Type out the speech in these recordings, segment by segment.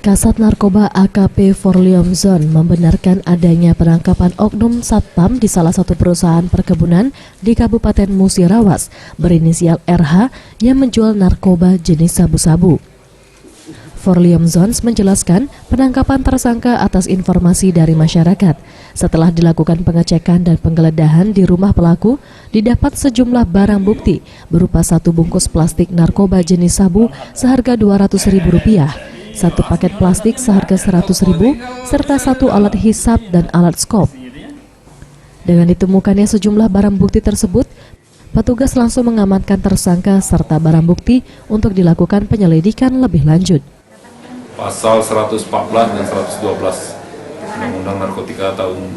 Kasat Narkoba AKP Forlium Zon membenarkan adanya penangkapan oknum satpam di salah satu perusahaan perkebunan di Kabupaten Musirawas berinisial RH yang menjual narkoba jenis sabu-sabu. Forlium Zons menjelaskan penangkapan tersangka atas informasi dari masyarakat. Setelah dilakukan pengecekan dan penggeledahan di rumah pelaku, didapat sejumlah barang bukti berupa satu bungkus plastik narkoba jenis sabu seharga Rp200.000, satu paket plastik seharga Rp100.000, serta satu alat hisap dan alat skop. Dengan ditemukannya sejumlah barang bukti tersebut, petugas langsung mengamankan tersangka serta barang bukti untuk dilakukan penyelidikan lebih lanjut. Pasal 114 dan 112 Undang-Undang Narkotika tahun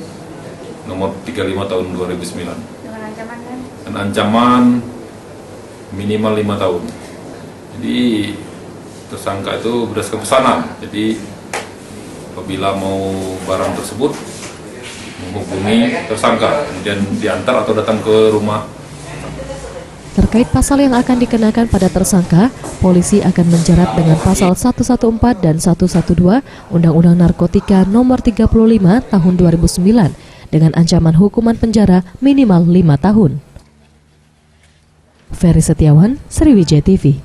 nomor 35 tahun 2009 dan ancaman minimal 5 tahun. Jadi tersangka itu berdasarkan pesanan. Jadi apabila mau barang tersebut menghubungi tersangka, kemudian diantar atau datang ke rumah. Terkait pasal yang akan dikenakan pada tersangka, polisi akan menjerat dengan pasal 114 dan 112 Undang-Undang Narkotika nomor 35 tahun 2009 dengan ancaman hukuman penjara minimal 5 tahun. Ferry Setiawan, Sriwijaya TV.